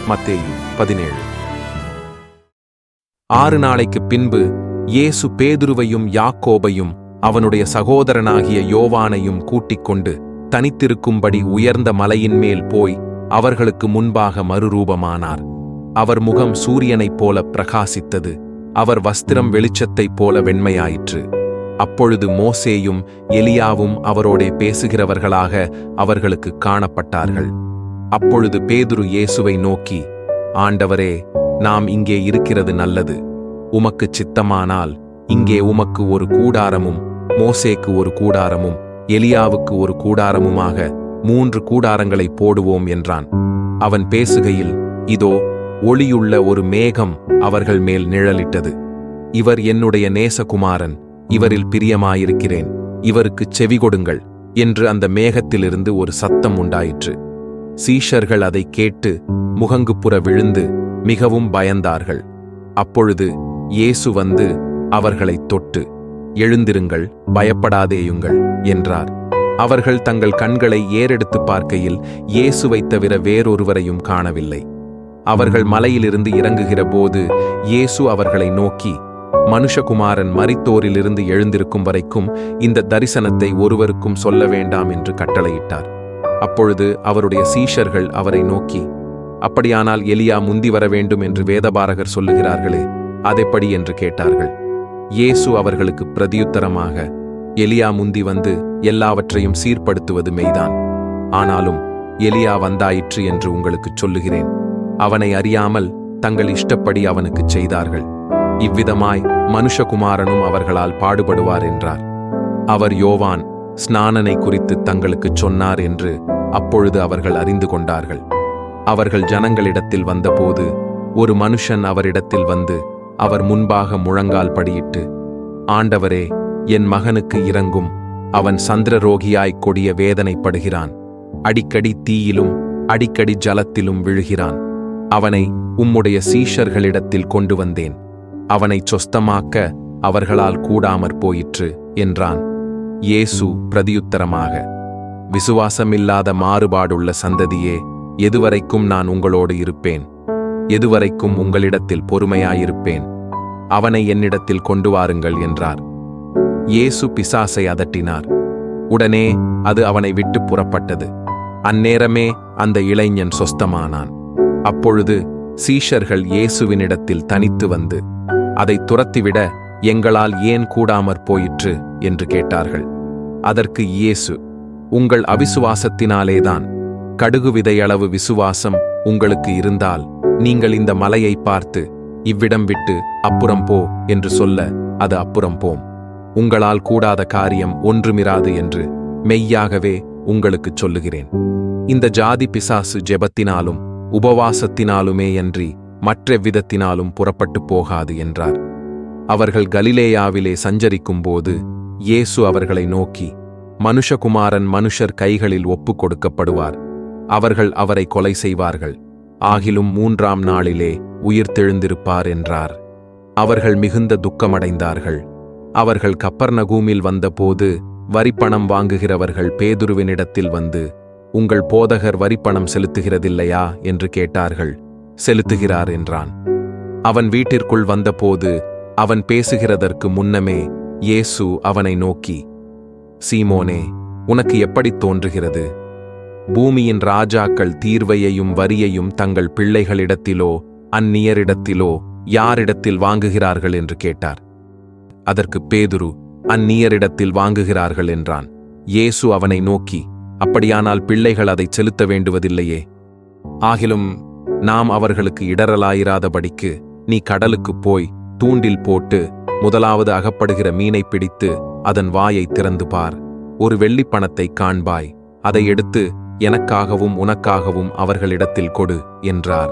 மத்தேயு 17. 6 நாளைக்குப் பின்பு இயேசு பேதுருவையும் யாக்கோபையும் அவனுடைய சகோதரனாகிய யோவானையும் கூட்டிக் கொண்டு தனித்திருக்கும்படி உயர்ந்த மலையின் மேல் போய் அவர்களுக்கு முன்பாக மறுரூபமானார். அவர் முகம் சூரியனைப் போல பிரகாசித்தது. அவர் வஸ்திரம் வெளிச்சத்தைப் போல வெண்மையாயிற்று. அப்பொழுது மோசேயும் எலியாவும் அவரோடே பேசுகிறவர்களாக அவர்களுக்கு காணப்பட்டார்கள். அப்பொழுது பேதுரு இயேசுவை நோக்கி, ஆண்டவரே, நாம் இங்கே இருக்கிறது நல்லது. உமக்குச் சித்தமானால் இங்கே உமக்கு ஒரு கூடாரமும், மோசேக்கு ஒரு கூடாரமும், எலியாவுக்கு ஒரு கூடாரமுமாக 3 கூடாரங்களை போடுவோம் என்றான். அவன் பேசுகையில், இதோ, ஒளியுள்ள ஒரு மேகம் அவர்கள் மேல் நிழலிட்டது. இவர் என்னுடைய நேசகுமாரன், இவரில் பிரியமாயிருக்கிறேன், இவருக்குச் செவிகொடுங்கள் என்று அந்த மேகத்திலிருந்து ஒரு சத்தம் உண்டாயிற்று. சீஷர்கள் அதை கேட்டு முகங்குப்புற விழுந்து மிகவும் பயந்தார்கள். அப்பொழுது இயேசு வந்து அவர்களைத் தொட்டு, எழுந்திருங்கள், பயப்படாதேயுங்கள் என்றார். அவர்கள் தங்கள் கண்களை ஏறெடுத்துப் பார்க்கையில் இயேசுவைத் தவிர வேறொருவரையும் காணவில்லை. அவர்கள் மலையிலிருந்து இறங்குகிற போது இயேசு அவர்களை நோக்கி, மனுஷகுமாரன் மரித்தோரிலிருந்து எழுந்திருக்கும் வரைக்கும் இந்த தரிசனத்தை ஒருவருக்கும் சொல்ல வேண்டாம் என்று கட்டளையிட்டார். அப்பொழுது அவருடைய சீஷர்கள் அவரை நோக்கி, அப்படியானால் எலியா முந்தி வர வேண்டும் என்று வேதபாரகர் சொல்லுகிறார்களே, அதெப்படி என்று கேட்டார்கள். இயேசு அவர்களுக்கு பிரதியுத்தரமாக, எலியா முந்தி வந்து எல்லாவற்றையும் சீர்படுத்துவது மெய்தான். ஆனாலும் எலியா வந்தாயிற்று என்று உங்களுக்குச் சொல்லுகிறேன். அவனை அறியாமல் தங்கள் இஷ்டப்படி அவனுக்குச் செய்தார்கள். இவ்விதமாய் மனுஷகுமாரனும் அவர்களால் பாடுபடுவார் என்றார். அவர் யோவான் ஸ்நானனை குறித்து தங்களுக்குச் சொன்னார் என்று அப்பொழுது அவர்கள் அறிந்து கொண்டார்கள். அவர்கள் ஜனங்களிடத்தில் வந்தபோது ஒரு மனுஷன் அவரிடத்தில் வந்து அவர் முன்பாக முழங்கால் படியிட்டு, ஆண்டவரே, என் மகனுக்கு இரங்கும், அவன் சந்திரரோகியாய்க் கொடிய வேதனைப்படுகிறான். அடிக்கடி தீயிலும் அடிக்கடி ஜலத்திலும் விழுகிறான். அவனை உம்முடைய சீஷர்களிடத்தில் கொண்டு வந்தேன். அவனைச் சொஸ்தமாக்க அவர்களால் கூடாமற் போயிற்று என்றான். இயேசு பிரதியுத்தரமாக, விசுவாசமில்லாத மாறுபாடுள்ள சந்ததியே, எதுவரைக்கும் நான் உங்களோடு இருப்பேன்? எதுவரைக்கும் உங்களிடத்தில் பொறுமையாயிருப்பேன்? அவனை என்னிடத்தில் கொண்டு வாருங்கள் என்றார். இயேசு பிசாசை அதட்டினார். உடனே அது அவனை விட்டு புறப்பட்டது. அந்நேரமே அந்த இளைஞன் சொஸ்தமானான். அப்பொழுது சீஷர்கள் இயேசுவினிடத்தில் தனித்து வந்து, அதை துரத்திவிட எங்களால் ஏன் கூடாமற் போயிற்று என்று கேட்டார்கள். அதற்கு இயேசு, உங்கள் அவிசுவாசத்தினாலேதான். கடுகு விதையளவு விசுவாசம் உங்களுக்கு இருந்தால் நீங்கள் இந்த மலையை பார்த்து, இவ்விடம் விட்டு அப்புறம் போ என்று சொல்ல அது அப்புறம் போம். உங்களால் கூடாத காரியம் ஒன்றுமிராது என்று மெய்யாகவே உங்களுக்குச் சொல்லுகிறேன். இந்த ஜாதி பிசாசு ஜெபத்தினாலும் உபவாசத்தினாலுமேயன்றி மற்றெவ்விதத்தினாலும் புறப்பட்டு போகாது என்றார். அவர்கள் கலிலேயாவிலே சஞ்சரிக்கும்போது இயேசு அவர்களை நோக்கி, மனுஷகுமாரன் மனுஷர் கைகளில் ஒப்புக் கொடுக்கப்படுவார். அவர்கள் அவரை கொலை செய்வார்கள். ஆகிலும் 3ஆம் நாளிலே உயிர்த்தெழுந்திருப்பார் என்றார். அவர்கள் மிகுந்த துக்கமடைந்தார்கள். அவர்கள் கப்பர்நகூமில் வந்தபோது வரிப்பணம் வாங்குகிறவர்கள் பேதுருவினிடத்தில் வந்து, உங்கள் போதகர் வரிப்பணம் செலுத்துகிறதில்லையா என்று கேட்டார்கள். செலுத்துகிறார் என்றான். அவன் வீட்டிற்குள் வந்தபோது அவன் பேசுகிறதற்கு முன்னமே இயேசு அவனை நோக்கி, சீமோனே, உனக்கு எப்படித் தோன்றுகிறது? பூமியின் ராஜாக்கள் தீர்வையையும் வரியையும் தங்கள் பிள்ளைகளிடத்திலோ அந்நியரிடத்திலோ யாரிடத்தில் வாங்குகிறார்கள் என்று கேட்டார். அதற்கு பேதுரு, அந்நியரிடத்தில் வாங்குகிறார்கள் என்றான். இயேசு அவனை நோக்கி, அப்படியானால் பிள்ளைகள் அதை செலுத்த வேண்டுவதில்லையே? ஆகிலும் நாம் அவர்களுக்கு இடரலாயிராதபடிக்கு நீ கடலுக்குப் போய் தூண்டில் போட்டு முதலாவது அகப்படுகிற மீனை பிடித்து அதன் வாயை திறந்து பார். ஒரு வெள்ளிப்பணத்தைக் காண்பாய். அதை எடுத்து எனக்காகவும் உனக்காகவும் அவர்களிடத்தில் கொடு என்றார்.